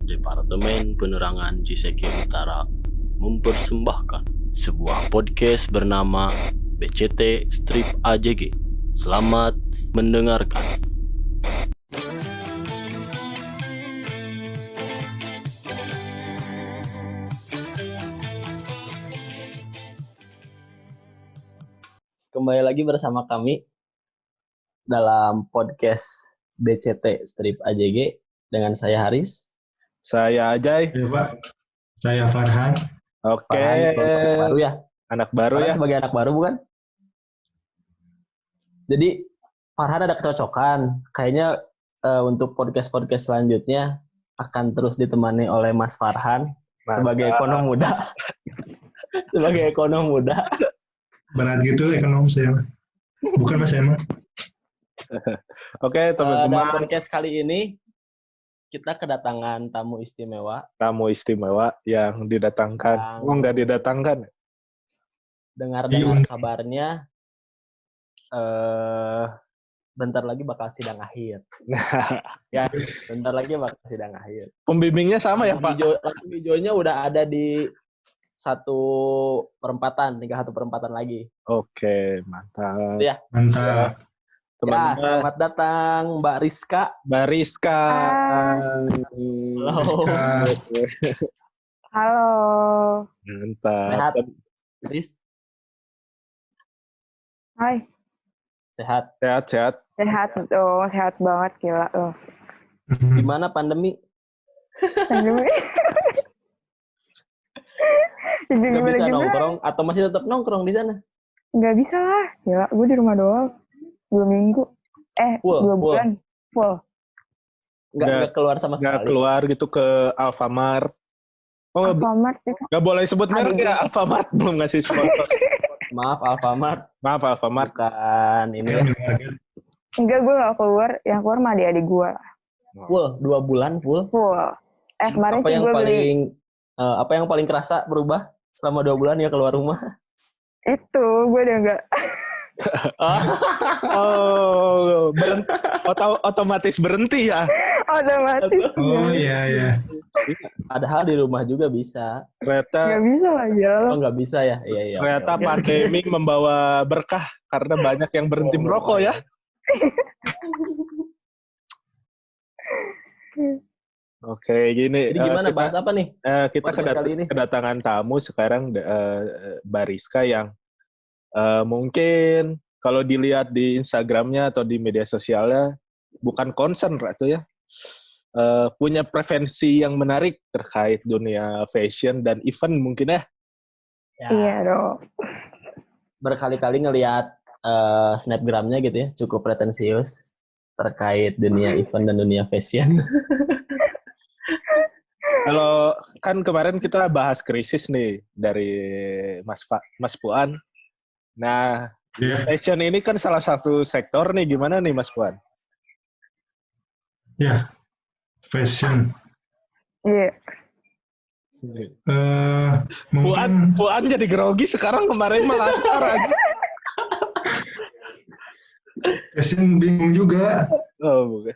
Departemen Penerangan Ciseke Utara mempersembahkan sebuah podcast bernama BCT Strip AJG. Selamat mendengarkan. Kembali lagi bersama kami dalam podcast BCT Strip AJG dengan saya Haris. Saya Ajay. Ya Pak, saya Farhan. Oke. Farhan sebagai anak baru ya. Anak baru Farhan ya. sebagai anak baru bukan? Jadi Farhan ada kecocokan. Kayaknya untuk podcast-podcast selanjutnya akan terus ditemani oleh Mas Farhan sebagai ekonom muda. Sebagai ekonom muda. Berat gitu ekonom saya. Bukan Mas emang. Oke, Dalam teman-teman. podcast kali ini kita kedatangan tamu istimewa. Tamu istimewa yang didatangkan. Oh, nggak didatangkan. Dengar-dengar kabarnya bentar lagi bakal sidang akhir. Ya, bentar lagi bakal sidang akhir. Pembimbingnya sama ya, Pak? Lampu hijaunya udah ada di 1/4, tinggal 1/4 lagi. Oke, mantap. Ya. Mantap. Teman-teman. Ya, selamat datang Mbak Rizka. Bariska. Halo. Halo. Mantap. Sehat, Riz? Hai. Sehat. Sehat. Sehat dong, sehat banget gila loh. Gimana pandemi? Pandemi. Gak bisa nongkrong atau masih tetap nongkrong di sana? Nggak bisa lah, gila. Gue di rumah doang. 2 minggu. Full, 2 bulan. Full. Nggak keluar sama Nggak sekali? keluar gitu ke Alfamart. Oh, Alfamart itu. nggak boleh sebut merek ya, Alfamart belum ngasih sponsor. Maaf Alfamart. Maaf, Alfamart. Bukan ini ya. Enggak, gue nggak keluar. Yang keluar mah adik-adik gue. Full, 2 bulan full. Full. Kemarin Apa sih yang gue beli. paling apa yang paling kerasa berubah selama 2 bulan ya keluar rumah? Itu, gue udah nggak. Oh, otomatis berhenti ya. Otomatis. Oh iya iya. Padahal di rumah juga bisa. Ternyata Nggak bisa lah, gila lo. Oh nggak bisa ya? Iya. Ternyata Oke. pandemi membawa berkah karena banyak yang berhenti merokok ya. Oke, gini. Jadi gimana bahas apa nih? Kita podcast kali ini? kedatangan tamu sekarang Bariska yang mungkin kalau dilihat di Instagramnya atau di media sosialnya bukan concern Ratu ya. Punya preferensi yang menarik terkait dunia fashion dan event mungkin ya. Ya, Iya dong. berkali-kali ngelihat snapgramnya gitu ya, cukup pretensius terkait dunia event dan dunia fashion. Kalau kan kemarin kita bahas krisis nih dari Mas Puan. Nah, Iya. fashion ini kan salah satu sektor nih. Gimana nih Mas Puan? Ya. Fashion. Iya. Mungkin Puan jadi grogi sekarang, kemarin malah lancar aja. fashion bingung juga. Oh, bukan.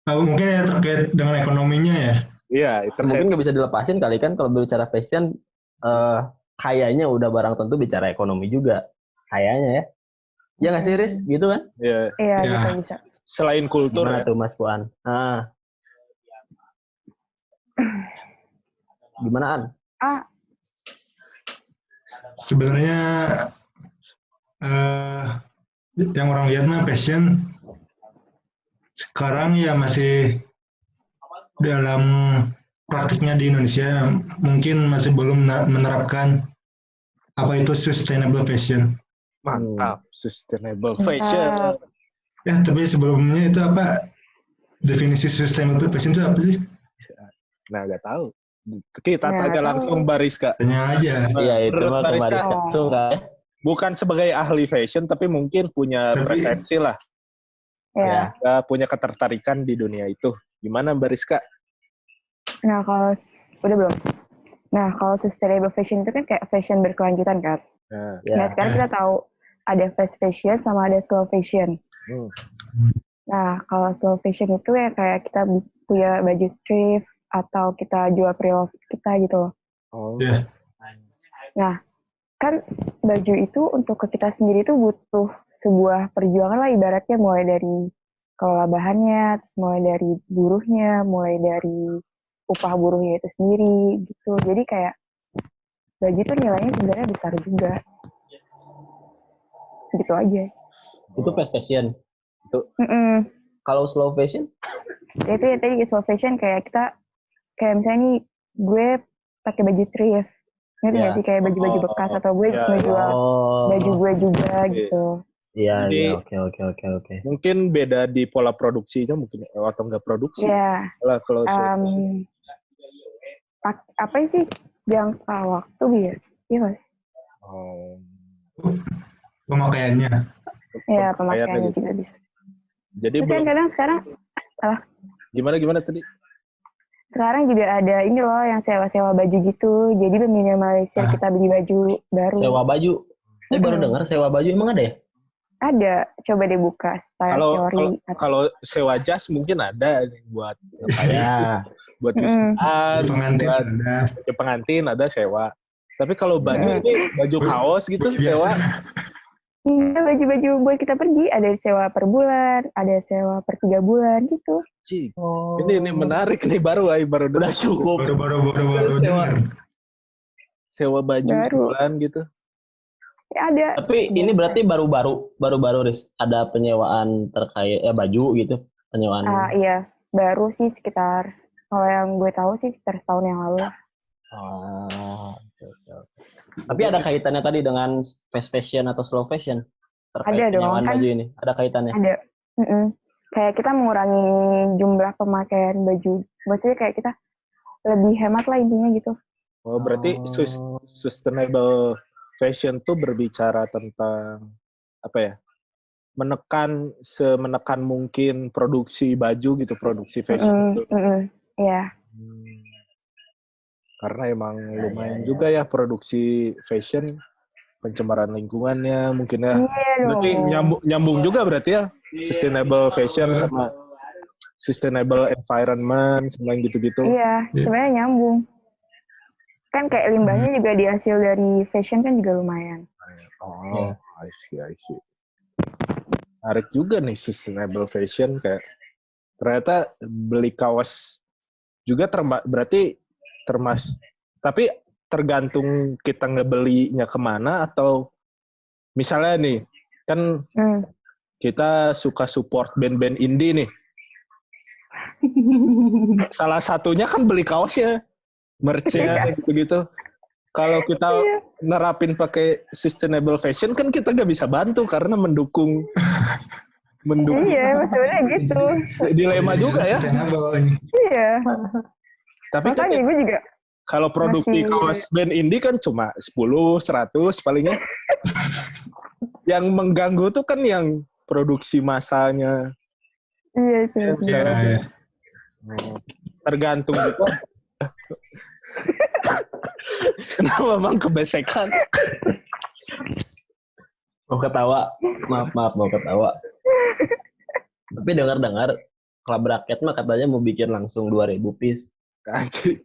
Mungkin ya terkait dengan ekonominya ya. Iya, itu Mungkin nggak bisa dilepasin kali kan kalau bicara fashion, kayaknya udah barang tentu bicara ekonomi juga. Kayaknya ya. Ya nggak sih, Riz? Gitu kan? ya, Iya, Ya. bisa. selain kultur Gimana ya. tuh Mas Puan? Gimana An? Sebenarnya yang orang lihat mah fashion sekarang ya masih dalam praktiknya di Indonesia mungkin masih belum menerapkan apa itu sustainable fashion. Mantap, sustainable fashion. Mantap. Ya, tapi sebelumnya itu apa definisi sustainable fashion itu apa sih? Nah, nggak tahu. Kita Nggak tanya tahu. langsung Bariska. Tanya aja. Iya itu Menurut mah Bariska, kemarin langsung kan. bukan sebagai ahli fashion, tapi mungkin punya Tapi- preferensi lah. Ya. Ya. Punya ketertarikan di dunia itu. Gimana Bariska? Nah, udah belum? Nah, kalau sustainable fashion itu kan kayak fashion berkelanjutan kan. Nah, Ya. Nah, sekarang kita tahu ada fast fashion sama ada slow fashion. hmm. Nah, kalau slow fashion itu ya kayak kita punya baju thrift, atau kita jual pre-love kita gitu loh. Oh. Ya. Nah, kan baju itu untuk ke kita sendiri tuh butuh sebuah perjuangan lah ibaratnya, mulai dari kelola bahannya, terus mulai dari buruhnya, mulai dari upah buruhnya itu sendiri gitu. Jadi kayak baju tuh nilainya sebenarnya besar juga. Gitu aja. Itu fast fashion. Mm-mm. Kalau slow fashion? Ya itu ya tadi slow fashion kayak kita, kayak misalnya nih gue pakai baju thrift. Ngerti nggak sih kayak baju-baju bekas atau gue ngejual baju gue juga gitu. Iya, Jadi, oke. Mungkin beda di pola produksinya mungkin atau enggak produksi. Ya, Lah kalau apa sih jangka waktu biar? Iya nggak sih? Pemakaiannya. Ya pemakaiannya gitu. juga bisa. Jadi terus kan kadang sekarang gimana tadi? Sekarang juga ada ini loh yang sewa-sewa baju gitu. Jadi meminimalisir kita beli baju baru. Sewa baju? Saya baru dengar sewa baju, emang ada ya? Ada, coba deh buka style teori. Kalau sewa jas mungkin ada buat ya. Buat wisudan, buat pengantin ada sewa. Tapi kalau baju ini baju kaos gitu sewa. Iya, baju-baju buat kita pergi ada sewa per bulan, ada sewa per 3 bulan gitu. Ini menarik nih baru udah cukup. Baru sewa baju sebulan gitu. Ya, ada. Tapi ini berarti baru Riz, ada penyewaan terkait baju gitu, penyewaan. Iya, baru sih sekitar, kalau yang gue tahu sih sekitar setahun yang lalu. Okay. Tapi ada kaitannya tadi dengan fast fashion atau slow fashion? Terkait ada penyewaan dong, baju ini, ada kaitannya? Ada. Kayak kita mengurangi jumlah pemakaian baju, maksudnya kayak kita lebih hemat lah intinya gitu. Oh, berarti sustainable fashion tuh berbicara tentang apa ya? Menekan mungkin produksi baju gitu, produksi fashion itu. Iya. Karena emang lumayan juga ya produksi fashion, pencemaran lingkungannya mungkin ya. Berarti nyambung juga berarti ya sustainable fashion sama sustainable environment sama yang gitu-gitu. Iya, sebenarnya nyambung. Kan kayak limbahnya juga dihasil dari fashion kan juga lumayan. I see. Menarik juga nih sustainable fashion, kayak ternyata beli kaos juga berarti tapi tergantung kita ngebelinya kemana, atau misalnya nih kan kita suka support band-band indie nih. Salah satunya kan beli kaosnya, merch-nya gitu-gitu. Kalau kita nerapin pakai sustainable fashion kan kita nggak bisa bantu karena mendukung. Iya, sebenarnya gitu. Dilema juga ya. Iya. Tapi kan gue juga kalau produksi kaos band indie kan cuma 10-100 palingnya. Yang mengganggu tuh kan yang produksi massanya. Iya, itu. Iya. Tergantung gitu. Kenapa bang kebesekan? Mau ketawa. Maaf mau ketawa. Tapi dengar-dengar klub rakyat mah katanya mau bikin langsung 2.000 piece. Anjir.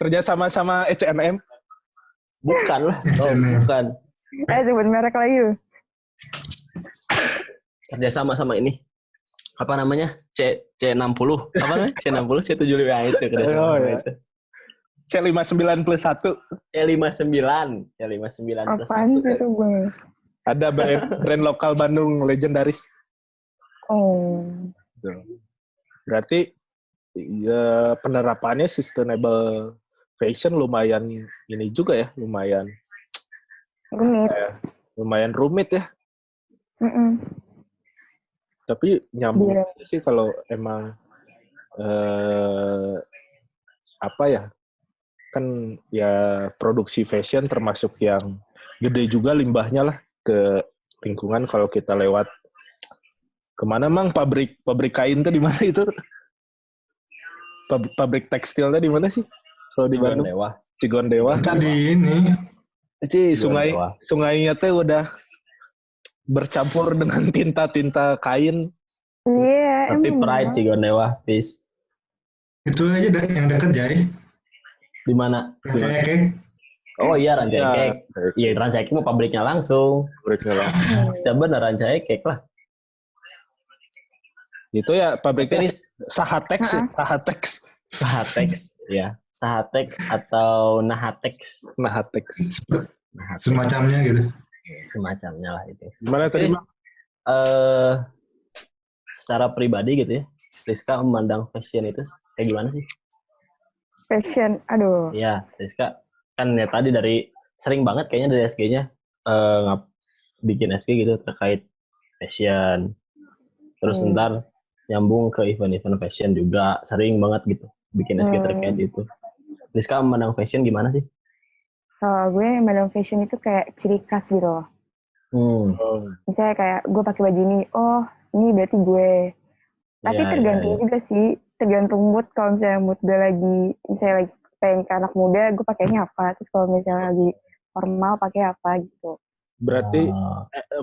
Kerja sama H&M? Bukan lah. Bukan. Sebut merek lagi lu. Kerja sama ini. Apa namanya? C60. Apa namanya? C60, C75 itu kerja sama itu. C59+1. C59 plus 1. Apaan itu gue? Ada brand lokal Bandung legendaris. Berarti ya penerapannya sustainable fashion lumayan ini juga ya, lumayan rumit ya. Tapi nyambung sih kalau emang apa ya, kan ya produksi fashion termasuk yang gede juga limbahnya lah ke lingkungan. Kalau kita lewat kemana mang pabrik kain tuh di mana itu? Pabrik tekstilnya di mana sih? Kalau di Bandung? Cigondewa. Kan di ini. Sungainya tuh udah bercampur dengan tinta kain. Iya. Tapi pride Cigondewa, peace. Itu aja yang deket Jay. Di mana? Rancaya Cake. Oh iya, Rancai Ya, Cake. Iya, Rancai Cake mau pabriknya langsung. Ya benar, Rancai Cake lah. Itu ya pabriknya Tapi, Riz, Sahatex ya, Sahatex. Sahatex, ya. Sahatex atau Nahatex. Nahatex. Nahatex, Semacamnya gitu. semacamnya lah itu. Gimana tadi, Riz, Bang? secara pribadi gitu ya, Rizka memandang fashion itu kayak gimana sih? Fashion, aduh. Iya, Rizka kan ya tadi dari sering banget kayaknya dari SG-nya bikin SG gitu terkait fashion. Terus ntar nyambung ke event-event fashion juga sering banget gitu bikin SG terkait itu. Rizka memandang fashion gimana sih? Kalau gue memandang fashion itu kayak ciri khas gitu loh. Misalnya kayak gue pakai baju ini, oh ini berarti gue. Tapi tergantung juga sih, tergantung mood. Kalau misalnya mood gue lagi, misalnya lagi pengen ke anak muda, gue pakainya apa. Terus kalau misalnya lagi formal, pakai apa gitu. Berarti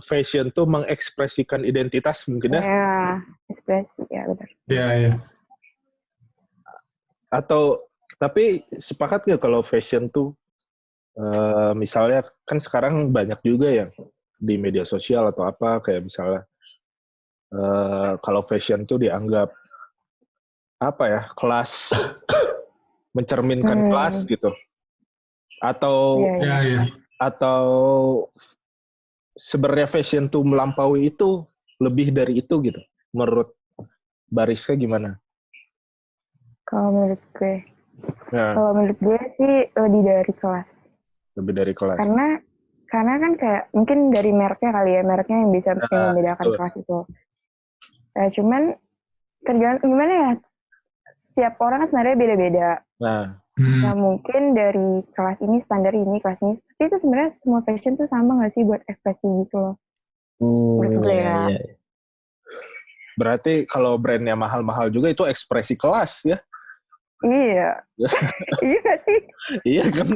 fashion tuh mengekspresikan identitas mungkin ya? Ya, ekspresi, ya benar. Iya, iya. Atau, tapi sepakat nggak kalau fashion tuh, misalnya kan sekarang banyak juga yang di media sosial atau apa, kayak misalnya, kalau fashion tuh dianggap, apa ya, kelas, mencerminkan kelas gitu. Atau, atau sebenarnya fashion tuh melampaui itu, lebih dari itu gitu. Menurut Bariska gimana? Kalau menurut gue sih lebih dari kelas. Lebih dari kelas. Karena kan kayak mungkin dari mereknya kali ya, mereknya yang bisa membedakan kelas itu. Nah, cuman tergantung gimana ya, setiap orang kan sebenarnya beda-beda. Nah, mungkin dari kelas ini, standar ini, kelas ini. Tapi itu sebenarnya semua fashion tuh sama gak sih buat ekspresi gitu loh. Menurut gue ya. Berarti kalau brandnya mahal-mahal juga itu ekspresi kelas ya? Iya. Iya gak sih? Iya kan?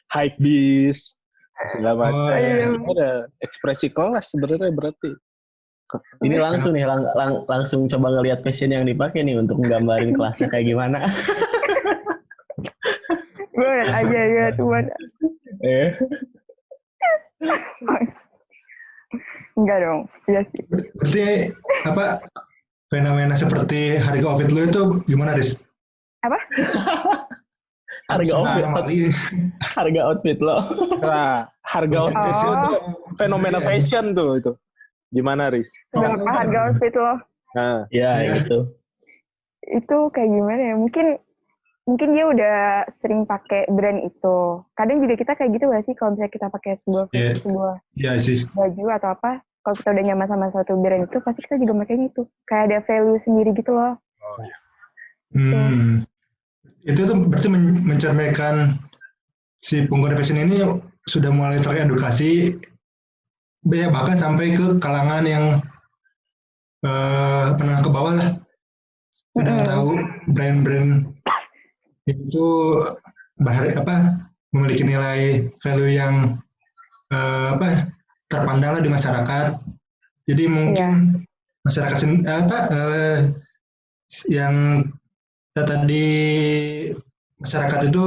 Hypebeast. Segala macam. Ada ekspresi kelas sebenarnya berarti. Ini langsung nih, langsung coba ngelihat fashion yang dipakai nih untuk menggambarin kelasnya kayak gimana. Gue liat aja ya Tuhan. Enggak dong, iya sih. Berarti apa fenomena seperti harga outfit lu itu gimana, Riz? Apa? Harga outfit lo. Nah, harga outfit itu fenomena fashion tuh itu. Gimana, Riz? Berapa harga outfit lo? Nah, ya itu. Itu kayak gimana ya? Mungkin dia udah sering pakai brand itu. Kadang juga kita kayak gitu gak sih kalau misalnya kita pakai sebuah baju atau apa, kalau kita udah nyaman sama satu brand itu, pasti kita juga makanya itu. Kayak ada value sendiri gitu loh. Itu tuh berarti mencerminkan si pengguna fashion ini sudah mulai teredukasi, bahkan sampai ke kalangan yang menengah ke bawah lah. Udah tahu brand-brand itu memiliki nilai value yang terpandang lah di masyarakat. Jadi mungkin masyarakat yang tadi masyarakat itu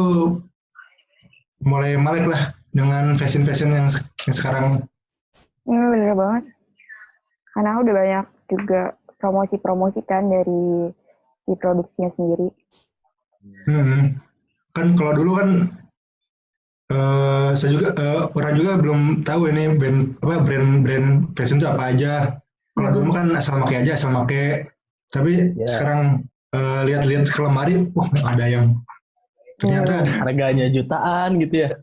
mulai melek lah dengan fashion yang sekarang. Bener banget. Karena udah banyak juga promosi kan dari si produksinya sendiri. Kan kalau dulu kan saya juga orang juga belum tahu ini brand fashion itu apa aja. Kalau dulu kan asal pakai. Tapi sekarang lihat ke lemari, wah ada yang ternyata harganya jutaan gitu ya.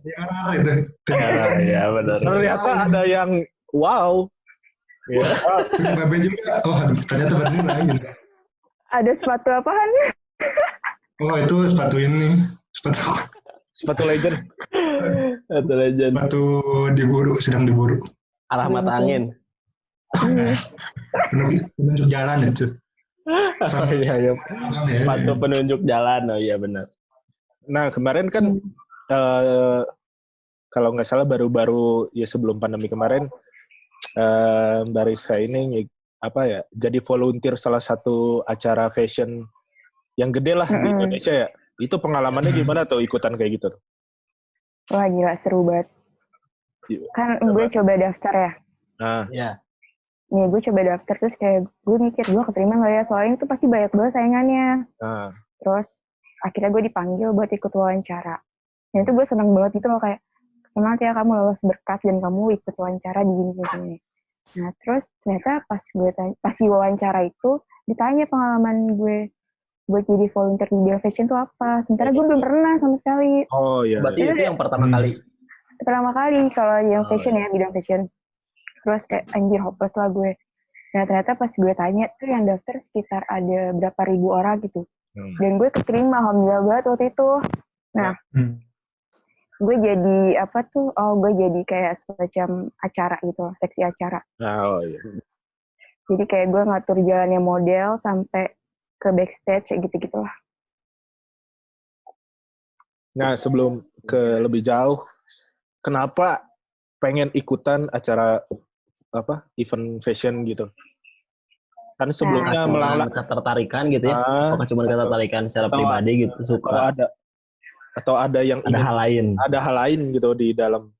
Ya benar. Ternyata ada yang wow. Ya. Babe juga, ternyata bernilai. Ada sepatu apaan? Oh itu sepatu ini, sepatu legend. Sepatu sedang diburu. Arah mata angin. Penunjuk jalan itu. Sepatu penunjuk jalan, oh iya benar. Nah kemarin kan kalau nggak salah baru-baru ya sebelum pandemi kemarin, Bariska ini jadi volunteer salah satu acara fashion yang gede lah di Indonesia ya. Itu pengalamannya gimana tuh ikutan kayak gitu? Wah gila seru banget. Kan gue coba daftar ya. Nah, Ya. Nih gue coba daftar terus kayak gue mikir gue keterima nggak ya, soalnya itu pasti banyak banget saingannya. nah. Terus akhirnya gue dipanggil buat ikut wawancara. Dan itu gue seneng banget gitu loh, kayak semangat ya kamu lolos berkas dan kamu ikut wawancara di gini. Nah terus ternyata pas di wawancara itu ditanya pengalaman gue buat jadi volunteer di bidang fashion itu apa. Sementara gue belum pernah sama sekali. Oh iya. Berarti itu yang pertama kali. Pertama kali kalau yang fashion ya, bidang fashion. Terus kayak anjir hopeless lah gue. Nah ternyata pas gue tanya tuh yang daftar sekitar ada berapa ribu orang gitu. Dan gue keterima, alhamdulillah banget waktu itu. Nah, gue jadi gue jadi kayak semacam acara gitu, seksi acara. Oh iya. Jadi kayak gue ngatur jalannya model sampai ke backstage gitu-gitu lah. Nah, sebelum ke lebih jauh, kenapa pengen ikutan acara event fashion gitu? Kan sebelumnya melanglang ketertarikan gitu ya. Apakah cuma ketertarikan secara pribadi gitu, suka atau ada yang ada hal lain. Ada hal lain gitu di dalam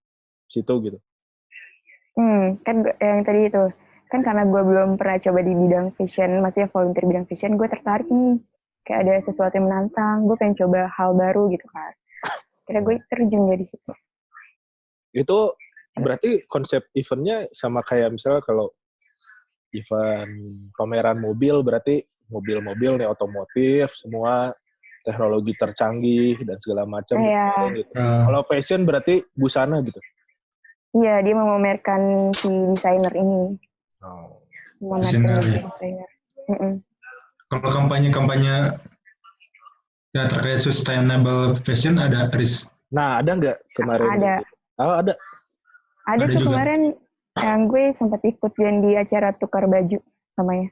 situ gitu. Kan yang tadi itu kan karena gue belum pernah coba di bidang fashion, maksudnya volunteer bidang fashion, gue tertarik nih. Kayak ada sesuatu yang menantang, gue pengen coba hal baru gitu kan. Kira gue terjun di situ. Itu berarti konsep eventnya sama kayak misalnya kalau event pameran mobil, berarti mobil-mobil nih otomotif, semua teknologi tercanggih dan segala macam. Gitu. Kalau fashion berarti busana gitu. Iya, dia memamerkan si desainer ini. Desainer ya. Kalau kampanye ya terkait sustainable fashion ada Aris? Nah, ada nggak kemarin? Ada. Oh, ada. Ada tuh juga. Kemarin yang gue sempat ikut di acara tukar baju namanya.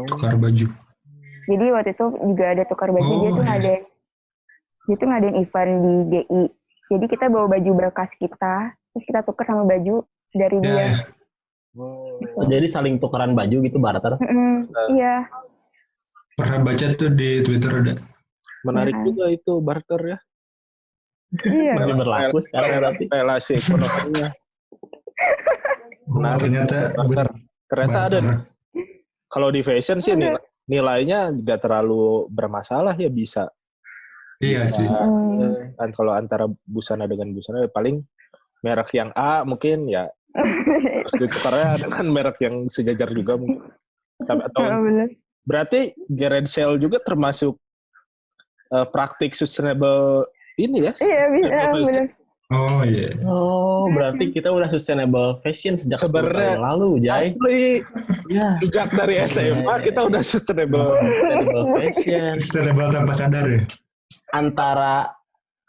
Tukar baju. Jadi waktu itu juga ada tukar baju, dia tuh ngadain event di GI. Jadi kita bawa baju bekas kita, terus kita tukar sama baju dari dia. Jadi saling tukeran baju gitu, barter. Iya. Pernah baca tuh di Twitter ada. Menarik juga itu barter ya. Iya. Masih berlaku sekarang berarti. Relasi ekonominya. Nah, ternyata ada. Kalau di fashion sih nilainya nggak terlalu bermasalah ya, bisa. Iya sih. Kan kalau antara busana dengan busana paling merek yang A mungkin ya harus ditukarnya dengan merek yang sejajar juga mungkin. Atau berarti garage sale juga termasuk praktik sustainable ini ya? Iya, benar. Oh iya. Oh, berarti kita udah sustainable fashion sejak 10 tahun lalu, Jai. Asli. Ya. Sejak dari SMA kita udah sustainable fashion. Sustainable tanpa sadar ya.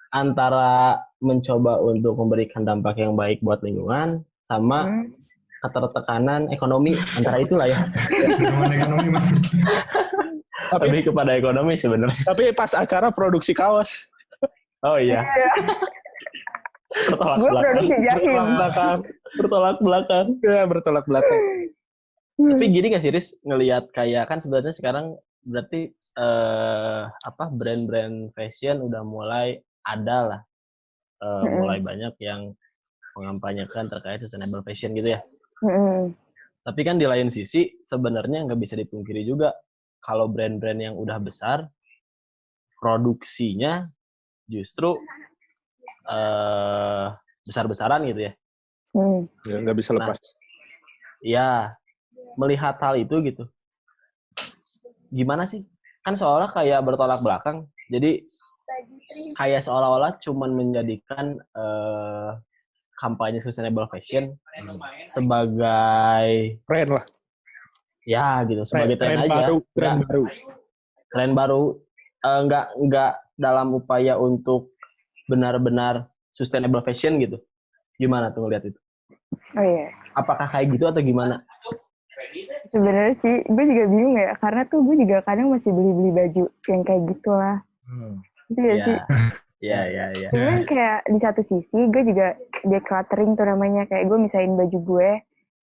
Antara mencoba untuk memberikan dampak yang baik buat lingkungan sama ketertekanan ekonomi, antara itulah ya. Ekonomi mah. Lebih kepada ekonomi sebenarnya. Tapi pas acara produksi kaos. Oh iya. Bertolak belakang. Ya, bertolak belakang. Tapi gini nggak sih, Riz, ngelihat kayak kan sebenarnya sekarang berarti brand-brand fashion udah mulai ada lah, mulai banyak yang mengampanyekan terkait sustainable fashion gitu ya. Tapi kan di lain sisi sebenarnya nggak bisa dipungkiri juga kalau brand-brand yang udah besar produksinya justru besar-besaran gitu ya. Ya nggak bisa lepas. Ya, melihat hal itu gitu. Gimana sih? Kan seolah kayak bertolak belakang. Jadi kayak seolah-olah cuman menjadikan kampanye sustainable fashion sebagai tren lah. Ya gitu, sebagai tren aja. Tren baru. Enggak dalam upaya untuk benar-benar sustainable fashion gitu. Gimana tuh ngeliat itu? Oh iya. Apakah kayak gitu atau gimana? Sebenarnya sih gue juga bingung ya, karena tuh gue juga kadang masih beli baju yang kayak gitulah. Itu ya sih. Iya. Cuman kayak di satu sisi gue juga decluttering tuh namanya, kayak gue misahin baju gue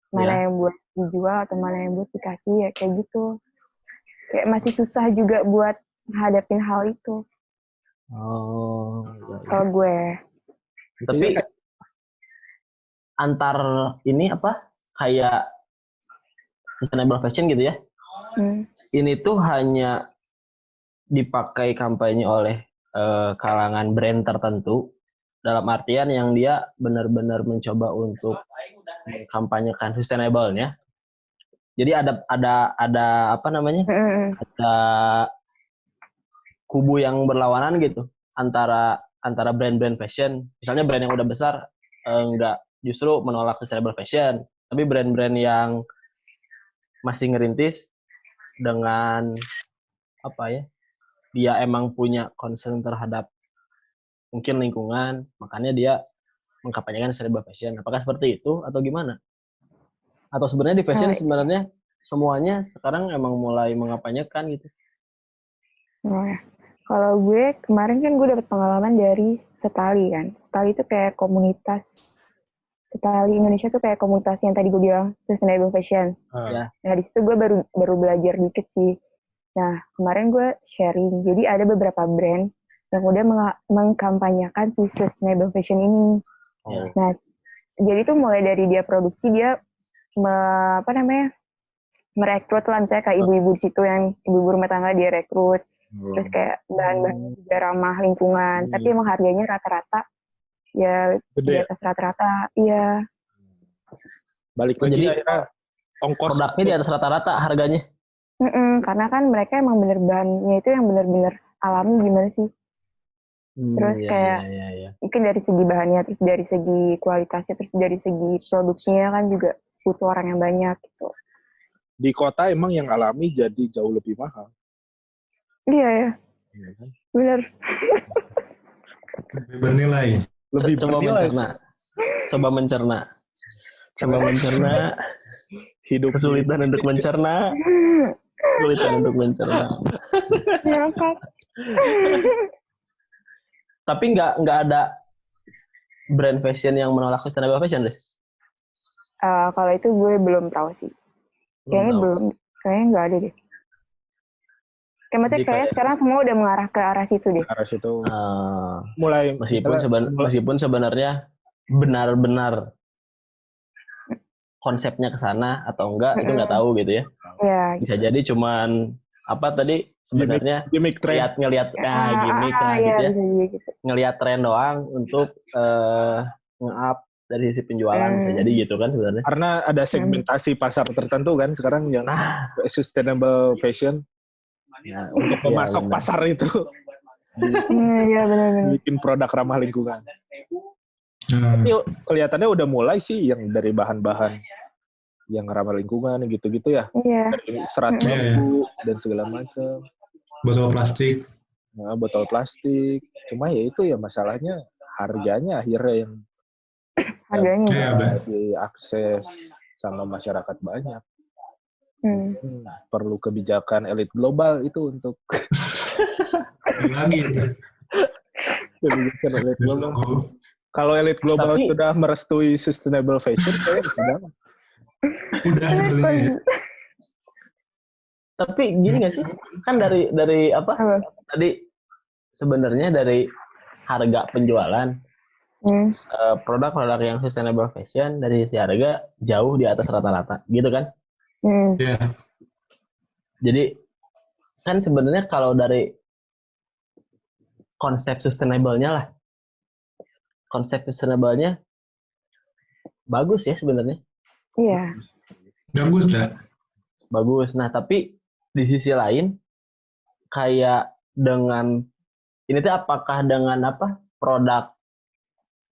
mana yang buat dijual atau mana yang buat dikasih ya kayak gitu. kayak masih susah juga buat hadapin hal itu. Oh, Kalau gue. Tapi antar ini apa kayak sustainable fashion gitu ya. Ini tuh hanya dipakai kampanye oleh kalangan brand tertentu dalam artian yang dia benar-benar mencoba untuk mengkampanyekan sustainable-nya. Jadi ada apa namanya? Ada kubu yang berlawanan gitu antara brand-brand fashion. Misalnya brand yang udah besar enggak justru menolak sustainable fashion, tapi brand-brand yang masih ngerintis dengan apa ya? Dia emang punya concern terhadap mungkin lingkungan, makanya dia mengkampanyekan sustainable fashion. Apakah seperti itu atau gimana? Atau sebenarnya di fashion sebenarnya semuanya sekarang emang mulai mengampanyekan gitu? Kalau gue kemarin kan gue dapet pengalaman dari Setali kan. Setali itu kayak komunitas, Setali Indonesia tuh kayak komunitas yang tadi gue bilang sustainable fashion. Nah di situ gue baru belajar dikit sih. Nah kemarin gue sharing, jadi ada beberapa brand yang udah mengkampanyekan si sustainable fashion ini. Nah jadi tuh mulai dari dia produksi, dia merekrut lah, misalnya kayak ibu-ibu di situ yang ibu-ibu rumah tangga dia rekrut. Terus kayak bahan-bahannya juga ramah lingkungan, tapi emang harganya rata-rata ya di atas rata-rata, iya. Balik lagi jadi akhirnya ongkos produknya di atas rata-rata harganya. Karena kan mereka emang bener bahannya itu yang bener-bener alami gimana sih. Terus kayak mungkin dari segi bahannya, terus dari segi kualitasnya, terus dari segi produksinya kan juga butuh orang yang banyak gitu. Di kota emang yang alami jadi jauh lebih mahal. Iya ya, bener. Lebih bernilai. Coba mencerna. Hidup kesulitan untuk mencerna. Tapi nggak ada brand fashion yang menolak sustainable fashion, Des? Kalau itu gue belum tahu sih. Kayaknya nggak ada deh. Kayak sekarang semua udah mengarah ke arah situ deh. Arah situ. Mulai meskipun sebenarnya benar-benar konsepnya ke sana atau enggak itu nggak tahu gitu ya. Bisa gitu. jadi cuman apa tadi sebenarnya gimmick ngelihat gimmick lah gitu ya. Gitu. Ngelihat tren doang untuk nge-up dari sisi penjualan bisa jadi gitu kan sebenarnya. Karena ada segmentasi pasar tertentu kan sekarang yang sustainable fashion. Ya, untuk memasok pasar itu. Iya benar-benar. Bikin produk ramah lingkungan. Tapi kelihatannya udah mulai sih yang dari bahan-bahan yang ramah lingkungan gitu-gitu ya. Dari serat bambu dan segala macam. Botol plastik. Nah, botol plastik. Cuma ya itu ya masalahnya harganya akhirnya yang diakses sama masyarakat banyak. Perlu kebijakan elit global itu untuk lagi itu. Kebijakan elit global. Kalau elit global sudah merestui sustainable fashion, saya udah sepertinya. Tapi gini nggak sih? Kan dari apa? Tadi sebenarnya dari harga penjualan produk-produk yang sustainable fashion dari sisi harga jauh di atas rata-rata, gitu kan? Jadi kan sebenarnya kalau dari konsep sustainable-nya bagus ya sebenarnya. Iya. Bagus. Nah tapi di sisi lain kayak dengan ini tuh apakah dengan produk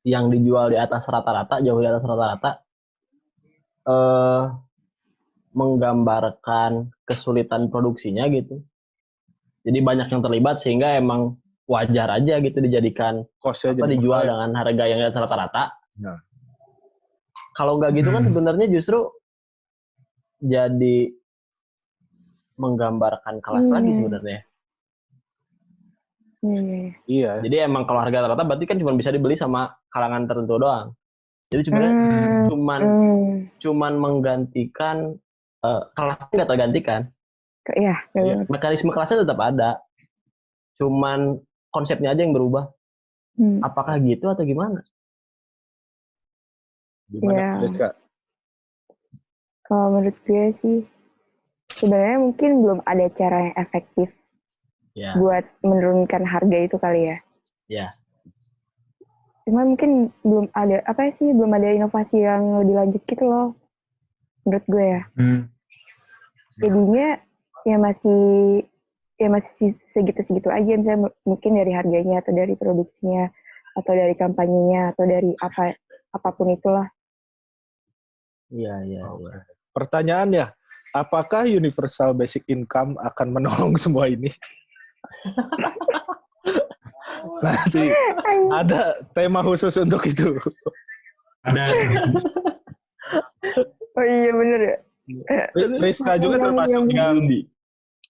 yang dijual di atas rata-rata, jauh di atas rata-rata menggambarkan kesulitan produksinya gitu. Jadi banyak yang terlibat sehingga emang wajar aja gitu dijadikan dijual dengan harga yang di atas rata-rata. Kalau nggak gitu kan sebenarnya justru jadi menggambarkan kelas lagi sebenarnya. Iya. Jadi emang kalau harga rata berarti kan cuma bisa dibeli sama kalangan tertentu doang. Jadi sebenarnya cuman menggantikan kelasnya nggak tergantikan. Ya, Ya, mekanisme kelasnya tetap ada. Cuman konsepnya aja yang berubah. Apakah gitu atau gimana? Gimana menurut Kak? Kalau menurut gue sih, sebenarnya mungkin belum ada cara yang efektif buat menurunkan harga itu kali ya. Ya. Cuma mungkin belum ada inovasi yang lebih lanjut gitu loh, menurut gue ya. Jadinya ya masih segitu-segitu aja, misalnya mungkin dari harganya atau dari produksinya atau dari kampanyenya atau dari apapun itulah. Iya. Pertanyaannya, apakah universal basic income akan menolong semua ini? Nanti ada tema khusus untuk itu. Ada. Oh iya bener ya. Rizka juga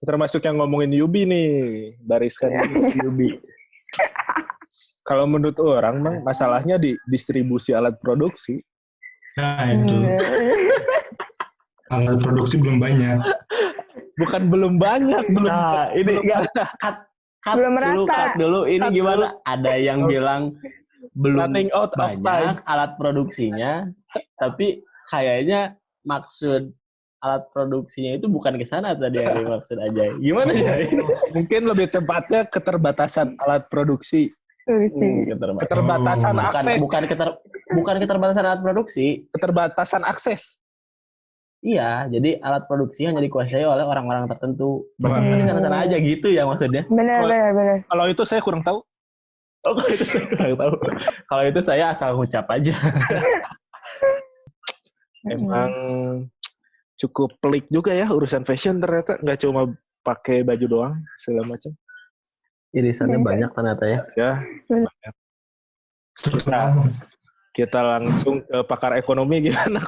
termasuk yang ngomongin Yubi nih, Bariska Yubi. Kalau menurut orang mah masalahnya di distribusi alat produksi. Nah itu. Alat produksi belum banyak. Bukan belum banyak, Nah, ini cut dulu. Ini gimana? Ada yang bilang belum banyak alat produksinya, tapi kayaknya maksud alat produksinya itu bukan ke sana tadi yang dimaksud aja. Gimana sih? Mungkin lebih tepatnya keterbatasan alat produksi. Keterbatasan akses. Bukan keterbatasan alat produksi. Keterbatasan akses. Iya, jadi alat produksi hanya dikuasai oleh orang-orang tertentu. Di sana-sana aja gitu ya maksudnya. Benar. Kalau itu saya kurang tahu. Oh, kalau itu saya kurang tahu. Kalau itu saya asal ngucap aja. Emang cukup pelik juga ya urusan fashion ternyata. Nggak cuma pakai baju doang, segala macam. Irisannya banyak ternyata ya. Ya, banyak. Kita langsung ke pakar ekonomi gimana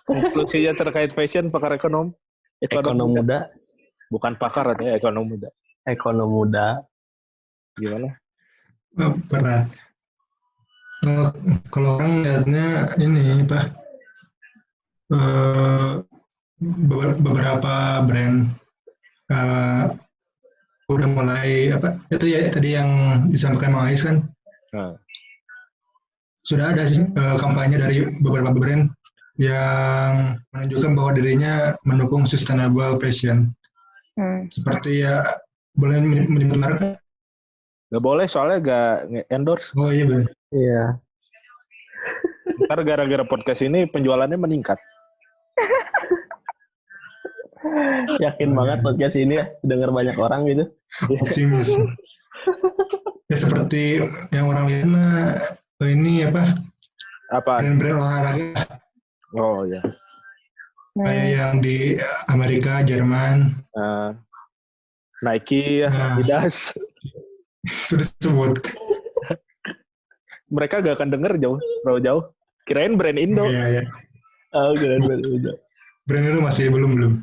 konklusinya terkait fashion, pakar ekonom muda. Bukan pakar ya, ekonom muda. Ekonom muda. Gimana? Berat. Kalau orang lihatnya ini beberapa brand udah mulai itu ya tadi yang disampaikan Mang Ais kan. Sudah ada kampanye dari beberapa brand yang menunjukkan bahwa dirinya mendukung sustainable fashion. Seperti ya, boleh menyebut merek? Gak boleh, soalnya gak endorse. Oh iya benar. Iya. Ntar gara-gara podcast ini penjualannya meningkat. Yakin banget podcast ini ya, dengar banyak orang gitu. Optimis. Ya seperti yang orang lihat mah ini apa? Brand-brand olahraga. Oh ya. Kayak yang di Amerika, Jerman. Nike, Adidas. Sudah disebut. Mereka gak akan denger jauh. Kirain brand Indo. Iya. Oh, kirain brand Indo. Brand Indo masih belum.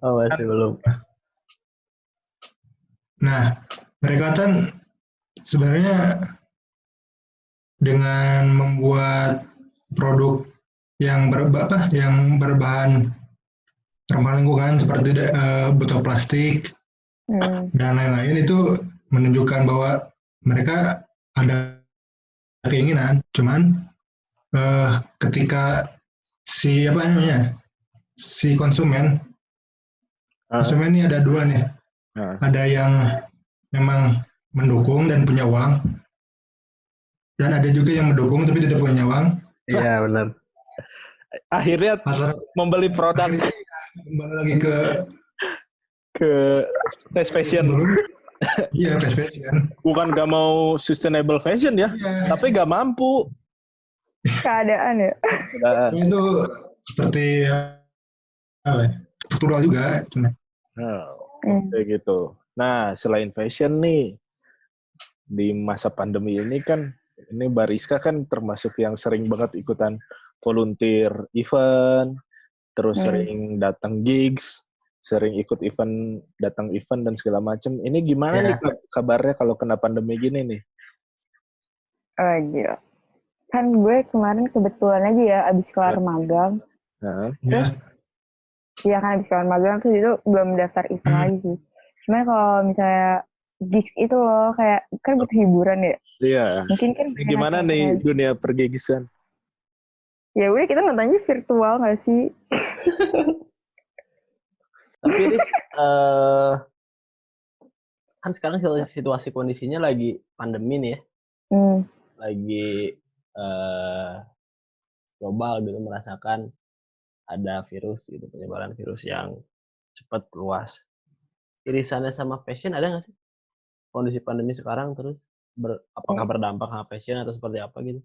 Oh, masih belum. Nah, mereka kan sebenarnya dengan membuat produk yang berbahan ramah lingkungan seperti botol plastik dan lain-lain itu menunjukkan bahwa mereka ada keinginan, cuman ketika si konsumen ini ada dua nih, ada yang memang mendukung dan punya uang, dan ada juga yang mendukung tapi tidak punya uang. Iya benar. Akhirnya membeli produk. Kembali lagi ke fast fashion. Iya, fast fashion. Bukan gak mau sustainable fashion ya, tapi gak mampu. Keadaan ya. Itu seperti struktural juga. Kayak gitu. Nah, selain fashion nih, di masa pandemi ini kan, ini Bariska kan termasuk yang sering banget ikutan volunteer event, terus sering datang gigs, sering ikut event, datang event dan segala macam. Ini gimana nih kabarnya kalau kena pandemi gini nih? Oh gila. Kan gue kemarin kebetulan aja ya abis kelar magang. Terus Iya kan habis kawan magang tuh itu belum daftar event lagi sih. Cuman kalau misalnya gigs itu loh kayak kan butuh hiburan ya. Iya. Mungkin kan Gimana nih dunia pergigisan? Ya udah kita nontonnya virtual nggak sih? Tapi Riz, kan sekarang situasi kondisinya lagi pandemi nih ya. Lagi global gitu, merasakan ada virus gitu, penyebaran virus yang cepat luas. Irisannya sama fashion ada nggak sih? Kondisi pandemi sekarang terus apakah berdampak sama fashion atau seperti apa gitu?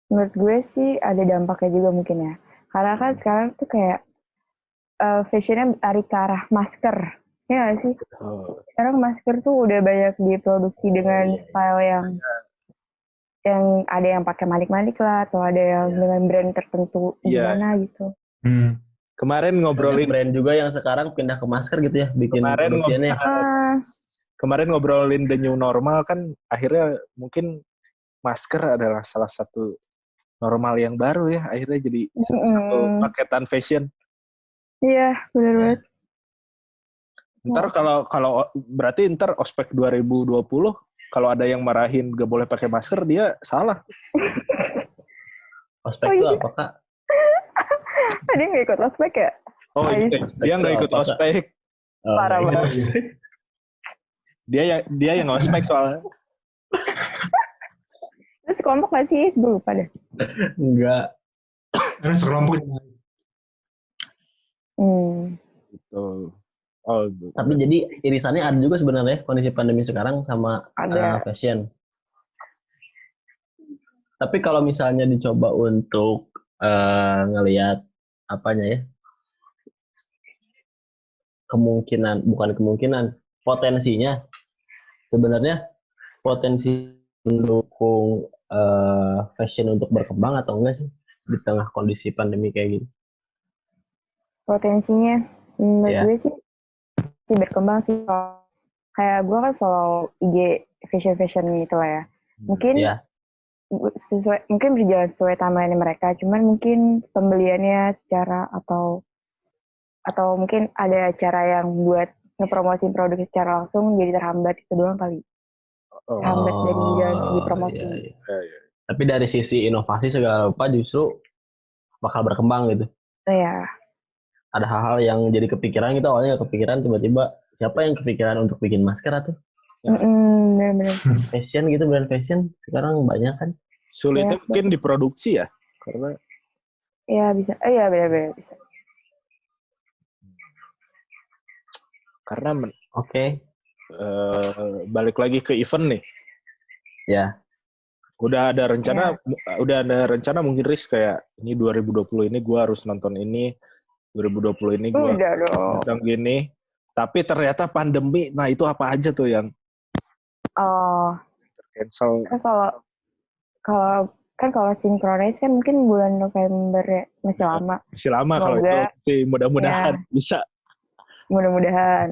Menurut gue sih ada dampaknya juga mungkin ya. Karena kan sekarang tuh kayak fashionnya lari ke arah masker. Ya nggak sih? Sekarang masker tuh udah banyak diproduksi dengan style yang ada yang pakai manik-manik lah, atau ada yang dengan brand tertentu gimana gitu. Kemarin ngobrolin brand juga yang sekarang pindah ke masker gitu ya, bikin produksiannya. Kemarin ngobrolin the new normal kan, akhirnya mungkin masker adalah salah satu normal yang baru ya, akhirnya jadi satu paketan fashion. Iya, benar banget. Ntar kalau berarti ntar ospek 2020 kalau ada yang marahin gak boleh pakai masker, dia salah. Ospek itu apa, Kak? Dia nggak ikut ospek ya? Oh, dia nggak ikut ospek. Parah banget. Dia yang ospek soalnya. Terus sekelompok nggak sih? Gue lupa deh. Enggak. Karena sekelompok. Gitu. Oh, tapi jadi irisannya ada juga sebenarnya kondisi pandemi sekarang sama fashion. Tapi kalau misalnya dicoba untuk ngelihat apanya ya, potensinya sebenarnya potensi mendukung fashion untuk berkembang atau enggak sih di tengah kondisi pandemi kayak gini? Potensinya menurut gue sih berkembang sih. Kayak gue kan follow IG fashion gitu lah ya. Mungkin mungkin berjalan sesuai timeline mereka, cuman mungkin pembeliannya secara atau mungkin ada cara yang buat ngepromosi produk secara langsung jadi terhambat, itu doang kali. Terhambat dari jalan segi promosi. Iya. Tapi dari sisi inovasi segala rupa justru bakal berkembang gitu. Iya. Ada hal-hal yang jadi kepikiran kita awalnya nggak kepikiran, tiba-tiba siapa yang kepikiran untuk bikin masker atau benar-benar fashion gitu, brand fashion sekarang banyak kan. Sulitnya mungkin diproduksi ya, karena bisa. Benar-benar bisa. Karena balik lagi ke event nih. Ya. Udah ada rencana mungkin Riz kayak ini 2020 ini gue harus nonton ini, 2020 ini gue nonton gini. Tapi ternyata pandemi, nah itu apa aja tuh yang cancel? Kalau synchronize kan mungkin bulan November ya, masih lama. Masih lama kalau itu, mudah-mudahan bisa. Mudah-mudahan.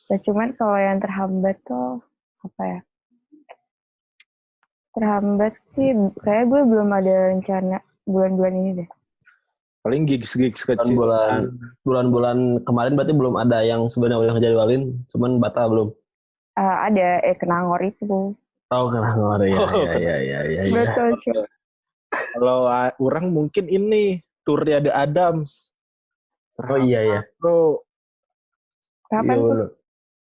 Nah, cuman kalau yang terhambat tuh apa ya? Terhambat sih, kayak gue belum ada rencana bulan-bulan ini deh. Paling gigs kecil. Bulan-bulan kemarin berarti belum ada yang sebenarnya udah ngejadwalin, cuman batal belum? Ada, Kenangor itu. Oh, Kenangor, ya. Betul. Kalau orang mungkin ini, turnya The Adams. Oh iya. Bro. Kapan tuh?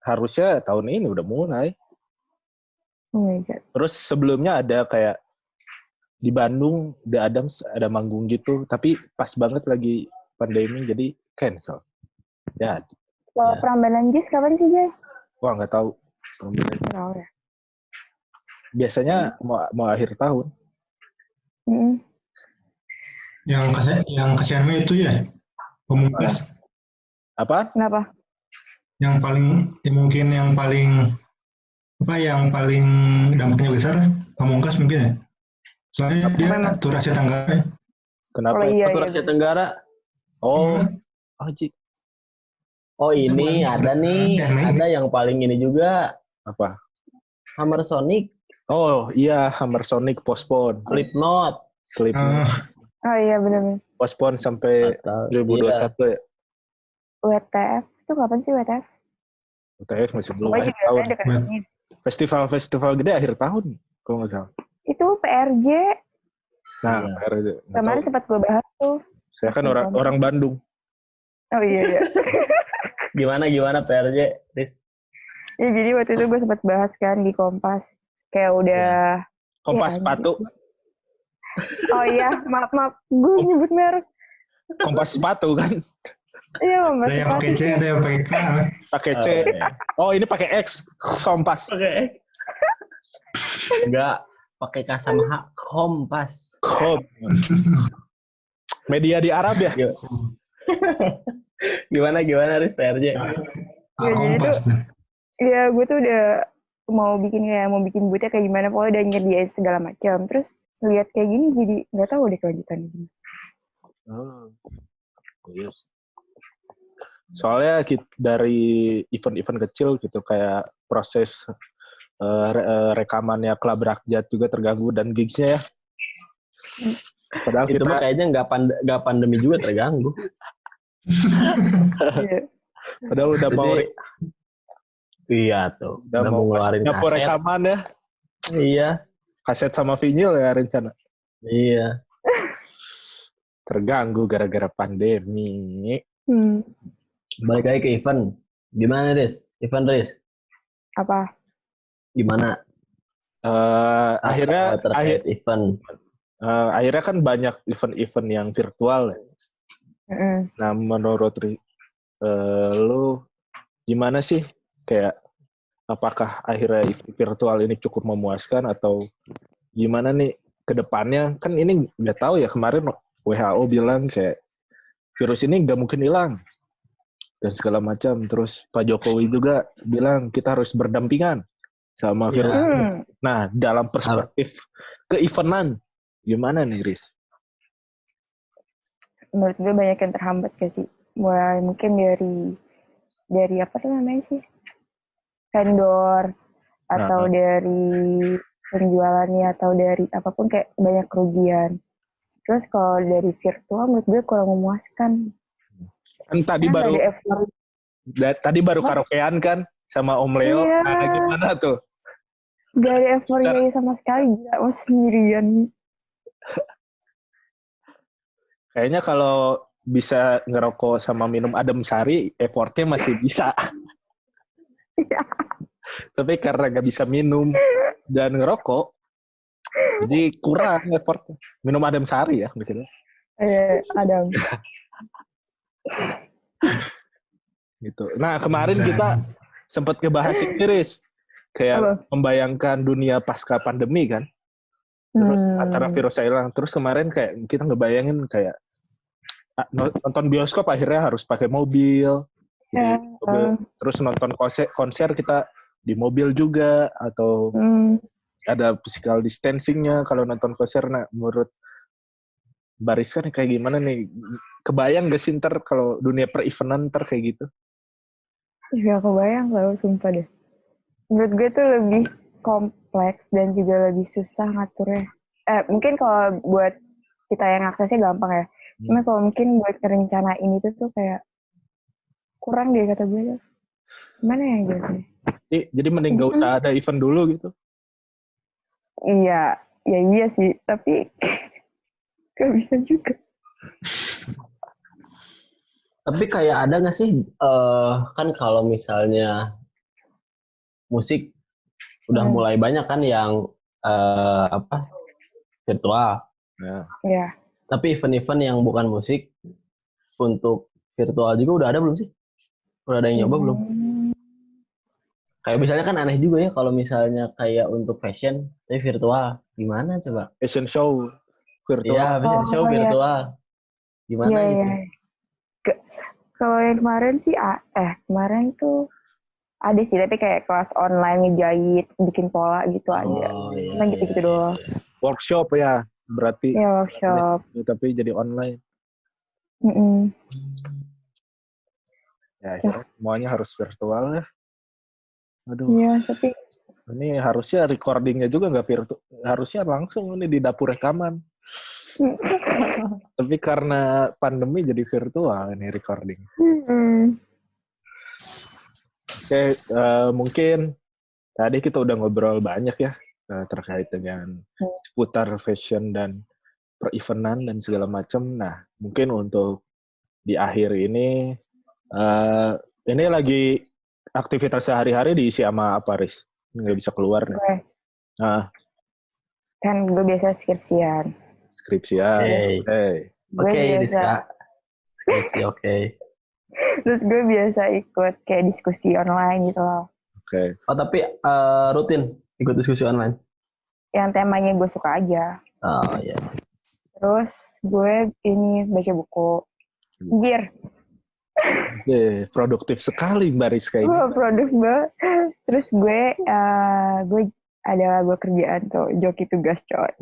Harusnya tahun ini udah mulai. Oh my God. Terus sebelumnya ada kayak di Bandung, The Adams ada manggung gitu, tapi pas banget lagi pandemi jadi cancel. Ya. Kalau Prambanan Jis kapan sih, Jay? Wah, nggak tahu. Tahu ya. Biasanya mau akhir tahun. Yang kasihan itu ya, Pamungkas. Apa? Kenapa? Yang paling dampaknya besar Pamungkas mungkin ya. Soalnya dia tur Asia Tenggara. Kenapa? Tur Asia Tenggara. Oh ini ada nih, ada yang paling ini juga. Apa? Hammer Sonic. Oh iya, Hammer Sonic postpone. Slipknot. Oh iya benar. Postpone sampai 2021 ya. WTF itu kapan sih WTF? UTS masih belum Pokoknya akhir juga tahun. deket ini. Festival gede akhir tahun kalau nggak salah. Itu PRJ. Nah, Iya. nggak Kemarin tahu. sempat gue bahas tuh. Saya kan orang Bandung. Oh iya. Gimana PRJ, Riz? Ya jadi waktu itu gue sempat bahas kan di Kompas. Kayak udah. Kompas Ya, sepatu. Oh iya, maaf. Gue nyebut merek. Kompas sepatu kan. Iya, Kompas Ada yang sepatu. pakai C, ada yang pakai K. Pakai C. Oh, ini pakai X. Kompas. Oke. Enggak, pakai K sama H. Kompas. Media di Arab ya? Gimana Riz PRJ? Kompas. Iya, gue tuh udah mau bikin boothnya kayak gimana, pokoknya udah nyediain segala macam. Terus lihat kayak gini jadi nggak tahu deh kelanjutannya gimana. Oh, yes. Soalnya dari event-event kecil gitu kayak proses rekamannya Klub Rakyat juga terganggu dan gigsnya ya. Padahal Itu mah kayaknya nggak pandemi juga terganggu. Padahal udah mau iya tuh. udah mau ngeluarin kaset kaset. rekaman ya. Iya. Kaset sama vinyl ya rencana. Iya. Terganggu gara-gara pandemi. Balik lagi ke event. Gimana, Riz? Event, Riz? Apa? Gimana? Akhirnya event. Akhirnya kan banyak event-event yang virtual ya. Nah, menurut lu gimana sih? Kayak apakah akhirnya event virtual ini cukup memuaskan atau gimana nih ke depannya? Kan ini nggak tahu ya, kemarin WHO bilang kayak virus ini nggak mungkin hilang dan segala macam. Terus Pak Jokowi juga bilang kita harus berdampingan sama virus. Nah, dalam perspektif ke-eventan, gimana nih, Riz? Menurut gue banyak yang terhambat gak sih? Mulai mungkin dari apa tuh namanya sih? Vendor, atau dari penjualannya, atau dari apapun kayak banyak kerugian. Terus kalau dari virtual menurut gue kurang memuaskan. Kan tadi baru karaokean kan sama Om Leo. Iya. Nah, gimana tuh? Gak ada euforia sama sekali, gila, mau sendirian. Kayaknya kalau bisa ngerokok sama minum adem sari, effortnya masih bisa. Tapi karena gak bisa minum dan ngerokok, jadi kurang effortnya. Minum adem sari ya misalnya. Adam. Gitu. Nah, kemarin kita sempat ngebahas ini, Riz. Kayak membayangkan dunia pasca pandemi kan. Terus antara virusnya hilang. Terus kemarin kayak kita ngebayangin kayak nonton bioskop akhirnya harus pakai mobil. Terus nonton konser kita di mobil juga. Atau ada physical distancing-nya kalau nonton konser. Nah, menurut Baris kan kayak gimana nih? Kebayang gak sih ntar kalau dunia per-eventan ntar kayak gitu? Ya kebayang tau, sumpah deh. Menurut gue tuh lebih kompleks dan juga lebih susah ngaturnya. Mungkin kalau buat kita yang aksesnya gampang ya. Cuma kalau mungkin buat rencanain itu tuh kayak kurang deh kata gue. Gimana ya gitu? Jadi mending gak usah ada event dulu gitu? Iya sih. Tapi gak bisa juga. Tapi kayak ada nggak sih kan kalau misalnya musik udah mulai banyak kan yang virtual. Iya. Tapi event-event yang bukan musik untuk virtual juga udah ada belum sih? Udah ada yang nyoba belum? Kayak misalnya kan aneh juga ya kalau misalnya kayak untuk fashion tapi virtual, gimana coba? Fashion show virtual. Iya, fashion show virtual. Gimana gitu? Kalau yang kemarin sih, kemarin tuh ada sih, tapi kayak kelas online ngejahit, bikin pola gitu aja. Cuma gitu-gitu doang. Workshop ya, berarti. Iya, workshop. Tapi jadi online. Ya, semuanya harus virtual ya. Aduh. Iya, tapi ini harusnya recordingnya juga nggak virtual. Harusnya langsung ini di dapur rekaman. Tapi karena pandemi jadi virtual ini recording. Oke, mungkin tadi kita udah ngobrol banyak ya terkait dengan seputar fashion dan per-eventan dan segala macam. Nah, mungkin untuk di akhir ini lagi aktivitas sehari-hari diisi sama apa, Riz? Nggak bisa keluar nih. Gue. Nah, Kan gue biasa skripsian. skripsian. Oke, Gue Rizka. Skripsi, oke. Terus gue biasa ikut kayak diskusi online gitu loh. Oke. Oh, tapi rutin ikut diskusi online? Yang temanya gue suka aja. Oh, iya. Terus gue ini baca buku. Gear. Produktif sekali Mbak Rizka ini. Gue produk banget. Terus gue ada kerjaan tuh, joki tugas coy.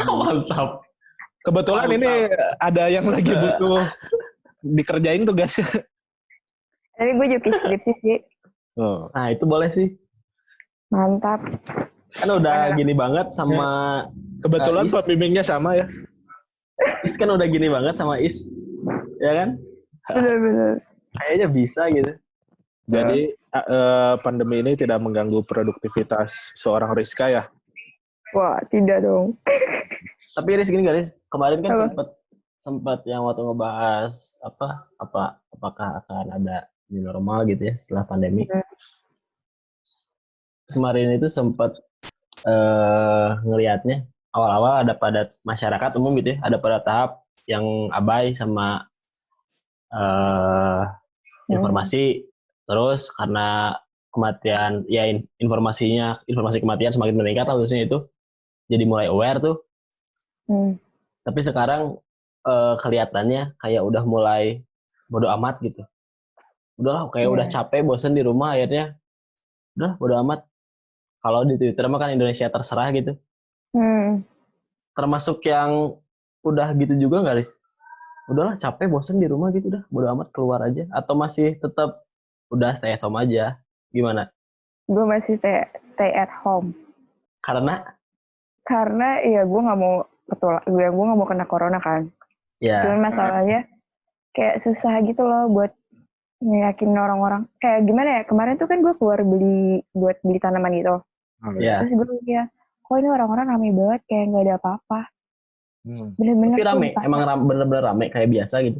Mantap. Kebetulan ini ada yang lagi butuh dikerjain tugasnya. Tapi gue joki skripsi sih. Oh. Nah, itu boleh sih. Mantap. Kan udah gini banget sama Kebetulan Is. pembimbingnya sama ya. Is kan udah gini banget sama Is. Ya kan? Bener-bener. Kayaknya bisa gitu. Jadi pandemi ini tidak mengganggu produktivitas seorang Rizka ya? Wah, tidak dong. Tapi Riz gini gak Riz? Kemarin kan Apa? sempat yang waktu ngebahas apakah akan ada new normal gitu ya setelah pandemi. Kemarin itu sempat ngelihatnya awal-awal ada pada masyarakat umum gitu ya, ada pada tahap yang abai sama informasi. Terus karena kematian ya informasi kematian semakin meningkat khususnya itu jadi mulai aware tuh. Tapi sekarang kelihatannya kayak udah mulai bodo amat gitu. Udahlah kayak udah capek, bosen di rumah akhirnya. Udah bodo amat. Kalau di Twitter mah kan Indonesia terserah gitu. Termasuk yang udah gitu juga nggak, Riz? Udahlah capek, bosen di rumah gitu, udah bodo amat keluar aja. Atau masih tetap udah stay at home aja? Gimana? Gue masih stay at home. Karena ya gue nggak mau gue nggak mau kena corona kan. Ya. Cuman masalahnya kayak susah gitu loh buat ngeyakinin orang-orang. Kayak gimana ya, kemarin tuh kan gue keluar buat beli tanaman gitu. Ya. Terus gue ya, kok ini orang-orang rame banget kayak nggak ada apa-apa. Bener-bener tapi rame, emang bener-bener rame kayak biasa gitu.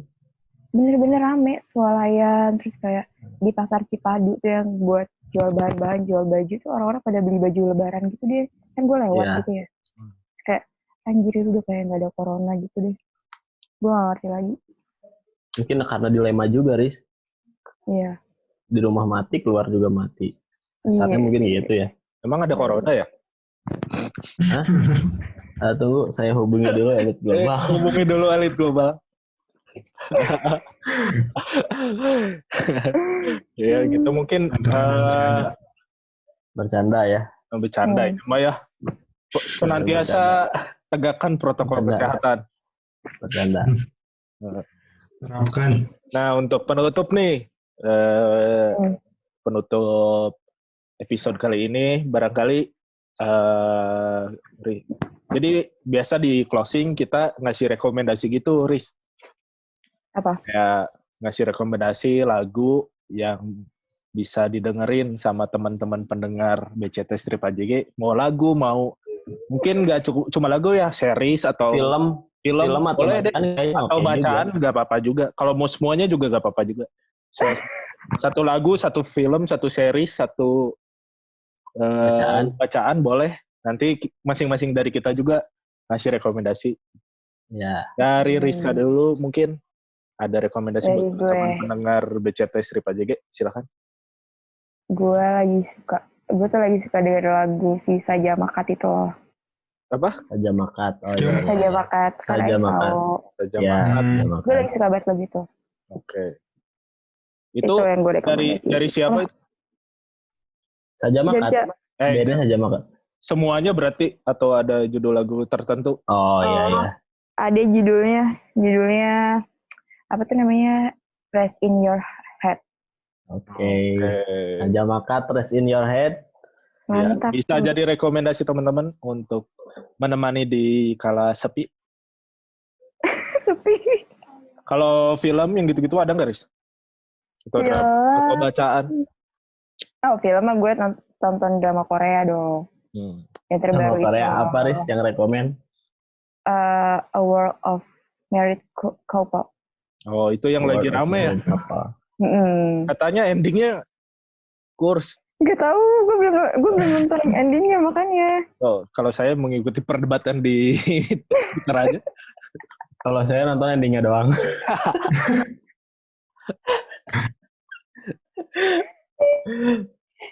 Bener-bener rame, swalayan, terus kayak di pasar Cipadu tuh yang buat jual bahan-bahan, jual baju tuh orang-orang pada beli baju lebaran gitu deh. Kan gue lewat gitu ya. Terus kayak anjir itu udah kayak nggak ada corona gitu deh. Gue nggak ngerti lagi. Mungkin karena dilema juga, Riz. Iya. Di rumah mati, keluar juga mati. Saatnya mungkin gitu ya. Emang ada corona ya? Hah? Tunggu, saya hubungi dulu elit global. Hubungi dulu elit global. Ya gitu mungkin bercanda ya. Bercanda cuma ya senantiasa tegakkan protokol kesehatan. Bercanda. Terapkan. Nah untuk penutup nih, penutup episode kali ini barangkali jadi biasa di closing kita ngasih rekomendasi gitu, Riz. Apa? Ya ngasih rekomendasi lagu yang bisa didengerin sama teman-teman pendengar BCT Strip AJG. Mau lagu, mau mungkin nggak cuma lagu ya, series atau film atau boleh deh, atau bacaan nggak apa-apa juga. Kalau mau semuanya juga nggak apa-apa juga. Satu lagu, satu film, satu series, satu bacaan boleh. Nanti masing-masing dari kita juga ngasih rekomendasi. Ya. Dari Rizka dulu mungkin ada rekomendasi buat teman pendengar BCT Strip AJG, silakan. Gue tuh lagi suka denger lagu Si Saja Makat itu loh. Apa? Saja Makat. Oh, iya. Saja Makat. Saja Makat. Ya. Gue lagi suka banget lagu itu. Oke. Itu yang gue rekomendasi. dari siapa? Saja Makat. Beda Saja Makat. Semuanya berarti atau ada judul lagu tertentu? Oh iya. Ada judulnya apa tuh namanya? Rest in Your Head. Oke. Saja Makat, Rest in Your Head. Mantap. Ya, bisa jadi rekomendasi teman-teman untuk menemani di kala sepi. sepi. Kalau film yang gitu-gitu ada nggak, Riz? Atau atau bacaan? Oh, film mah gue tonton drama Korea dong. Yang terbaru Drama Korea itu. apa, Riz, yang rekomen? A World of Married Couple. Oh, itu yang lagi rame ya? Katanya endingnya kurs. Gak tahu, gue belum nonton endingnya makanya. Oh, kalau saya mengikuti perdebatan di Twitter aja. Kalau saya nonton endingnya doang.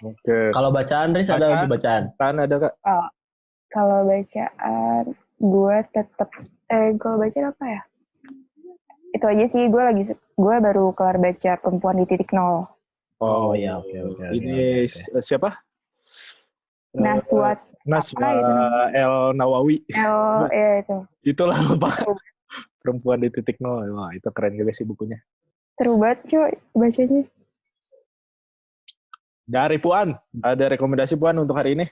Oke. Kalau bacaan, Riz, ada bacaan? Bacaan ada, Kak? Oh, kalau bacaan, gue tetap, kalau bacaan apa ya? Itu aja sih, gue baru kelar baca Perempuan di Titik Nol. Oh ya, oke. Ini siapa? Naswa El Nawawi. Ya itu. Itulah Pak. Perempuan di Titik Nol. Wah, itu keren juga sih bukunya. Seru banget cuy bacanya. Dari Puan, ada rekomendasi Puan untuk hari ini?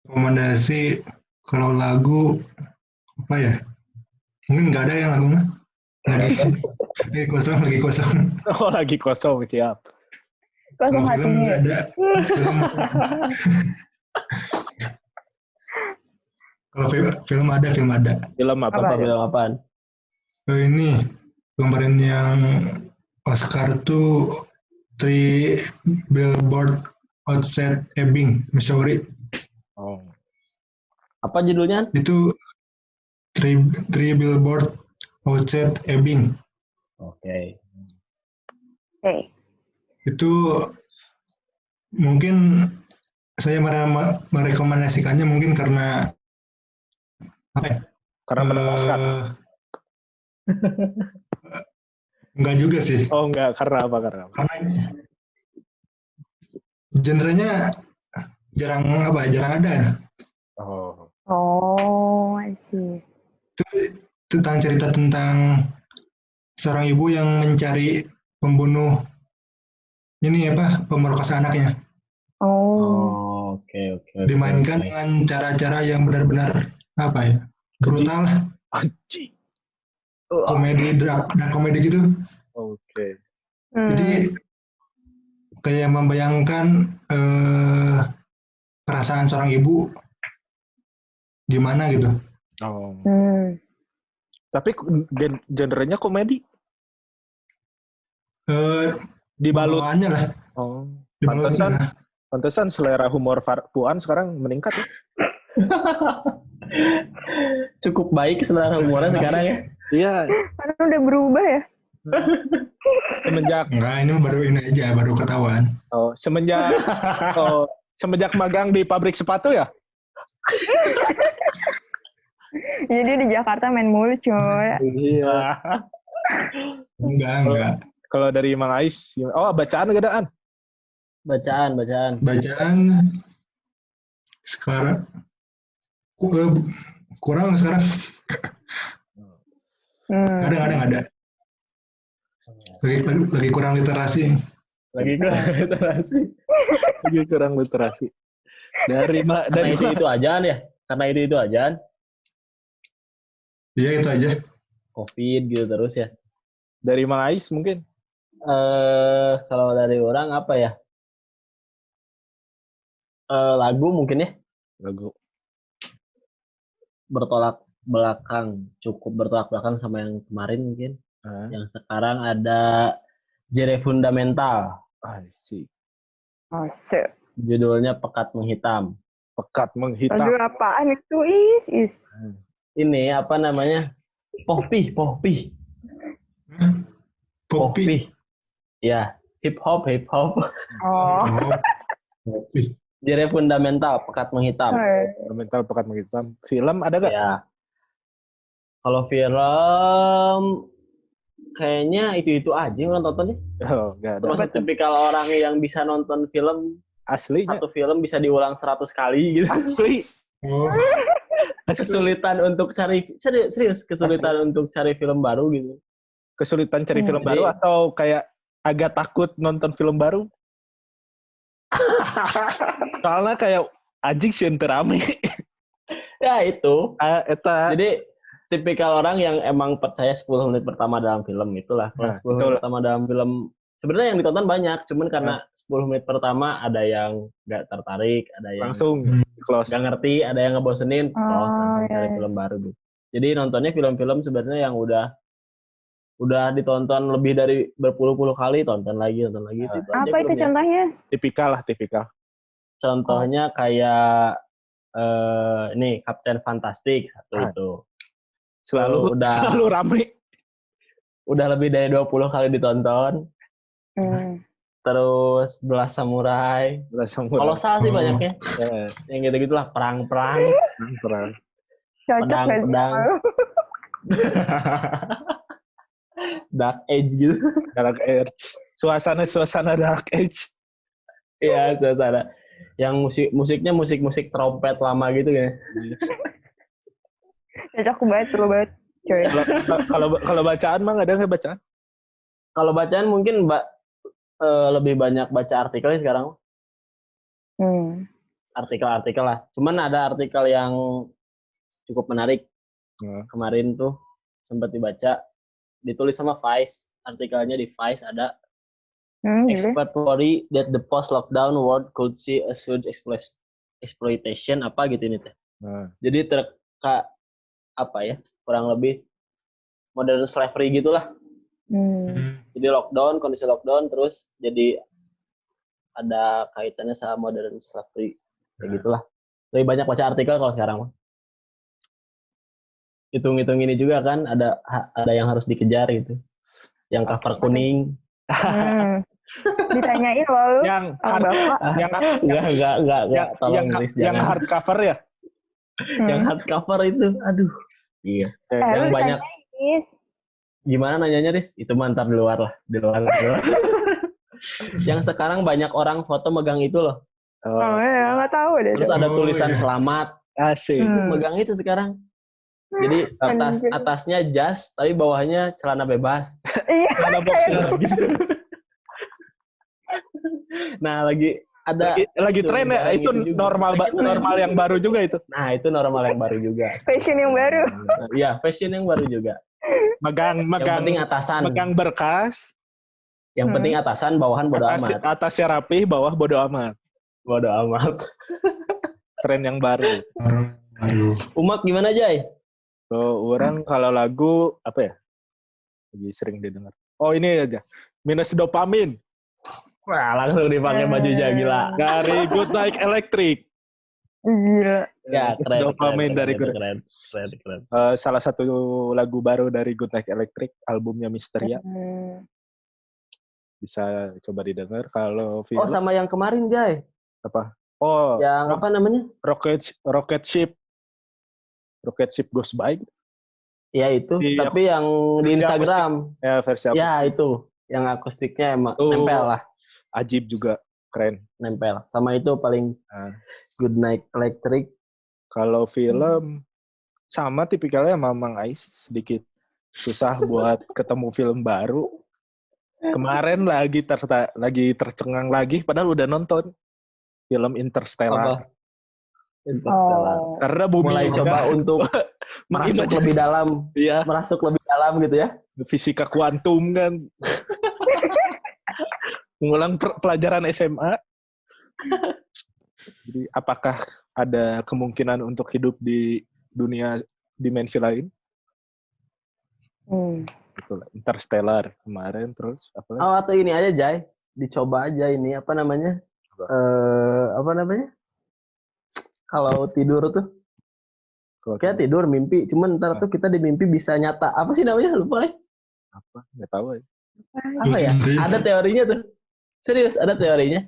Rekomendasi kalau lagu apa ya? Mungkin nggak ada yang lagu mah. Lagi kosong. Oh, lagi kosong, siap. Kosong Kalau film nggak ada. Kalau film ada. Film apa? Film apaan? Ini kemarin yang Oscar tuh Three Billboard Outside Ebbing, Missouri. Oh. Apa judulnya? Itu Three Billboard Outside Ebbing. Oke. Itu mungkin saya merekomendasikannya mungkin karena apa ya? Karena menang Oscar. Enggak juga sih. Oh, enggak. Karena apa? Karena genrenya jarang ada. Oh, I see. Itu tentang cerita tentang seorang ibu yang mencari pembunuh pemerkosa anaknya. Oh, oke. Dimainkan dengan cara-cara yang benar-benar brutal, Anjing. dark komedi gitu. Oke. Jadi kayak membayangkan perasaan seorang ibu gimana gitu. Oh. Tapi genrenya komedi. Dibalut Bawaannya lah. Oh. Dibalut Pantesan selera humor Puan sekarang meningkat ya. Cukup baik selera humornya sekarang ya. Iya. Karena udah berubah ya. Enggak, baru ketahuan. Oh, semenjak magang di pabrik sepatu ya? Jadi di Jakarta main mulu coy. Iya. Enggak. Kalau dari Mang Ais, bacaan gadaan. Bacaan. Sekarang kurang sekarang. Nggak ada. Lagi kurang literasi. Lagi kurang literasi. Dari itu ajaan ya? Karena itu ajaan. Iya, itu aja. Covid gitu terus ya. Dari Mang Ais mungkin? Kalau dari orang apa ya? Lagu mungkin ya? Lagu. Cukup bertolak belakang sama yang kemarin mungkin. Yang sekarang ada Jere Fundamental. Sih. Judulnya Pekat Menghitam. Lagu apaan itu is? Ini apa namanya? Pohpi. Ya, hip hop. Oh. Jere Fundamental, Pekat Menghitam. Film ada gak? Ya. Kalau film kayaknya itu aja yang nontonnya. Oh, gak ada. Termasuk tipikal orang yang bisa nonton film aslinya. Satu film bisa diulang 100 kali gitu. Asli. Kesulitan untuk cari untuk cari film baru gitu. Kesulitan cari film baru atau kayak agak takut nonton film baru? Soalnya kayak anjing sih rame. Ya itu. Eta. Jadi tipikal orang yang emang percaya 10 menit pertama dalam film itulah. Kalau 10 menit pertama dalam film sebenarnya yang ditonton banyak, cuman karena 10 menit pertama ada yang nggak tertarik, ada yang langsung close. Nggak ngerti, ada yang ngebosenin, langsung cari film baru gitu. Jadi nontonnya film-film sebenarnya yang udah ditonton lebih dari berpuluh-puluh kali, tonton lagi. Itu apa itu contohnya? Tipikal. Contohnya kayak ini Captain Fantastic satu itu. Selalu rame. Udah lebih dari 20 kali ditonton. Terus Belas Samurai. Kolosal sih banyaknya. Yang gitu-gitulah, perang-perang. Pedang. Dark Age gitu. Dark Age. Suasana Dark Age. Iya, suasana. Yang musiknya musik trompet lama gitu ya. Cocok banget, seru banget. Kalau bacaan mah ada nggak bacaan? Kalau bacaan mungkin lebih banyak baca artikel sekarang. Artikel lah. Cuman ada artikel yang cukup menarik. Kemarin tuh sempat dibaca, ditulis sama Vice. Artikelnya di Vice ada. Expert worry that the post-lockdown world could see a surge exploitation apa gitu ini teh. Jadi kurang lebih modern slavery gitulah. Jadi kondisi lockdown terus jadi ada kaitannya sama modern slavery kayak gitulah. Lebih banyak baca artikel kalau sekarang. Hitung-hitung ini juga kan ada yang harus dikejar gitu. Yang cover kuning. Ditanyain loh. Yang hardcover ya? Yang hardcover itu, aduh. Iya. Yang banyak. Gimana nanyanya, Riz? Itu mantar di luar. Yang sekarang banyak orang foto megang itu loh. Nggak tahu deh. Terus ada tulisan selamat. Asik. Megang itu sekarang. Jadi atasnya jas, tapi bawahnya celana bebas. Iya. Celana boxer gitu. Nah, lagi tren ya, itu normal yang baru juga itu. Nah, itu normal yang baru juga. Fashion yang baru. Iya, fashion yang baru juga. Megang yang penting atasan. Megang berkas. Yang penting atasan, bawahan bodo amat. Atasnya rapi, bawah bodo amat. Bodo amat. Tren yang baru. Umak gimana, Jay? Orang kalau lagu apa ya? Lagi sering didengar. Oh, ini aja. Minus dopamin. Wah, langsung dipakai bajunya gila. Dari Good Night Electric. Iya. Ya, keren. Dopamin dari Good. Keren. Salah satu lagu baru dari Good Night Electric, albumnya Misteria. Bisa coba didengar. Kalau film. Oh, sama yang kemarin, Jay. Apa? Oh, yang apa namanya? Rocket Ship Goes By. Ya itu, tapi yang di Instagram. Ya, versi akustik. Ya itu, yang akustiknya emang nempel lah. Ajib juga, keren. Nempel. Sama itu paling Good Night Electric. Kalau film, sama tipikalnya Mamang Ais, sedikit susah buat ketemu film baru. Kemarin lagi tercengang lagi, padahal udah nonton film Interstellar. Karena bumi mulai coba untuk merasuk lebih dalam, gitu ya. Fisika kuantum kan, mengulang pelajaran SMA. Jadi apakah ada kemungkinan untuk hidup di dunia dimensi lain? Itulah Interstellar kemarin, terus apa lagi? Oh, atau ini aja, Jay, dicoba aja ini apa namanya? Kalau tidur tuh, kayak tidur mimpi, cuman ntar tuh kita di mimpi bisa nyata. Apa sih namanya? Lupa ya? Apa? Nggak tahu ya. Apa ya? Ada teorinya tuh. Serius, ada teorinya.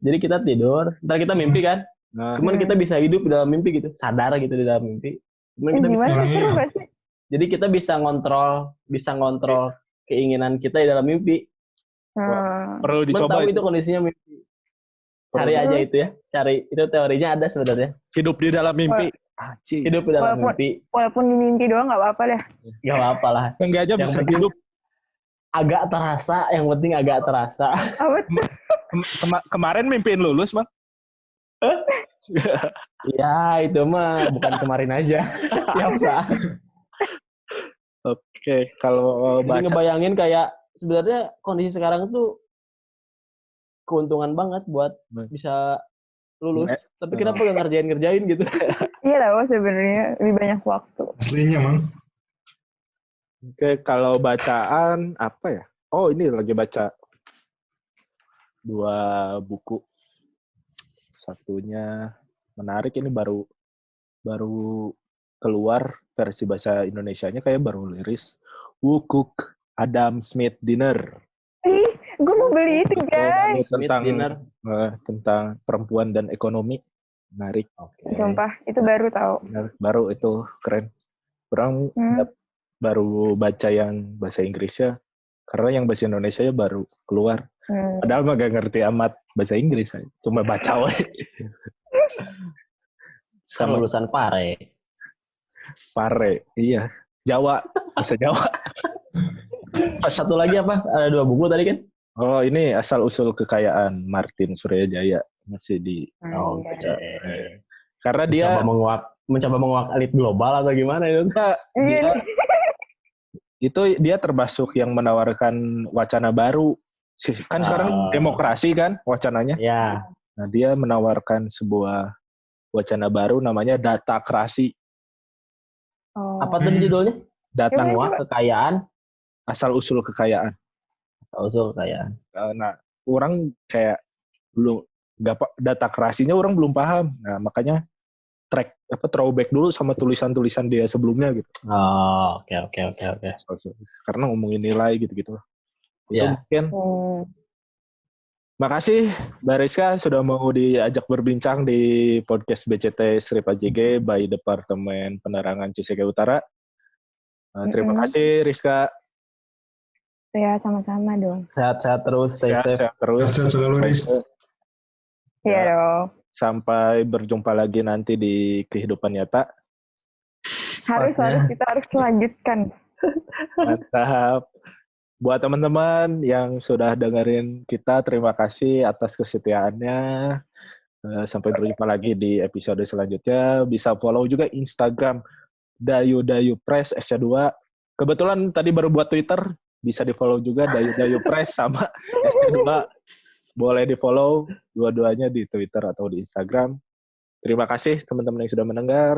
Jadi kita tidur, ntar kita mimpi kan? Cuman kita bisa hidup di dalam mimpi gitu, sadar gitu di dalam mimpi. Cuman kita bisa. Jadi kita bisa ngontrol keinginan kita di dalam mimpi. Perlu dicoba. Tahu itu kondisinya mimpi. Cari aja itu ya. Cari. Itu teorinya ada sebenarnya. Hidup di dalam mimpi. Hidup di dalam mimpi. Walaupun di mimpi doang nggak apa-apa deh. Nggak apa-apa lah. Enggak aja bisa hidup. Agak terasa. Yang penting agak terasa. Kemarin mimpiin lulus, Bang? Ya, itu mah bukan kemarin aja. Tiap saat. Oke, kalau Jadi baca ngebayangin kayak sebenarnya kondisi sekarang tuh keuntungan banget buat bisa lulus. Tapi kenapa gak ngerjain gitu? Iya tahu sebenarnya lebih banyak waktu. Aslinya, Mang. Oke, kalau bacaan apa ya? Oh, ini lagi baca 2 buku. Satunya menarik, ini baru keluar versi bahasa Indonesianya, kayak baru liris. Who Cook Adam Smith Dinner. Ih, gue mau beli itu guys. Smith Dinner. Tentang perempuan dan ekonomi. Menarik. Sumpah, itu baru tahu. Baru itu keren. Orang baru baca yang bahasa Inggrisnya, karena yang bahasa Indonesia baru keluar. Padahal mah gak ngerti amat bahasa Inggris, cuma baca we. Sama lulusan Pare, iya. Jawa, bahasa Jawa. Satu lagi apa? Ada 2 buku tadi kan? Oh, ini Asal-Usul Kekayaan Martin Suryajaya, masih di baca. Karena dia mencoba menguak elit global atau gimana itu? Dia termasuk yang menawarkan wacana baru. Kan sekarang demokrasi kan wacananya. Ya. Nah, dia menawarkan sebuah wacana baru namanya datakrasi. Apa tadi judulnya? Menguak kekayaan. Asal-usul kekayaan. Asal-usul kekayaan. Nah, orang kayak belum datakrasinya orang belum paham. Nah, makanya throwback dulu sama tulisan-tulisan dia sebelumnya gitu. Oh, oke. Karena ngomongin nilai gitu-gitu. Ya. Mungkin. Makasih Mbak Rizka sudah mau diajak berbincang di podcast BCT Strip AJG by Departemen Penerangan CCG Utara. Terima kasih Rizka. Ya, sama-sama dong. Sehat-sehat terus, stay safe. Sehat terus. Sehat selalu, Riz. Iya dong. Sampai berjumpa lagi nanti di kehidupan nyata. Harus kita harus lanjutkan. Mantap. Buat teman-teman yang sudah dengerin kita, terima kasih atas kesetiaannya. Sampai berjumpa lagi di episode selanjutnya. Bisa follow juga Instagram Dayu Press SC2. Kebetulan tadi baru buat Twitter, bisa di follow juga Dayu Press sama SC2. Boleh di follow dua-duanya di Twitter atau di Instagram. Terima kasih teman-teman yang sudah mendengar.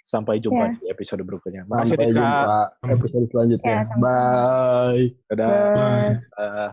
Sampai jumpa di episode berikutnya. Makasih Sampai Rizka. jumpa episode selanjutnya. Ya, Bye. Dadah. Bye. Dadah.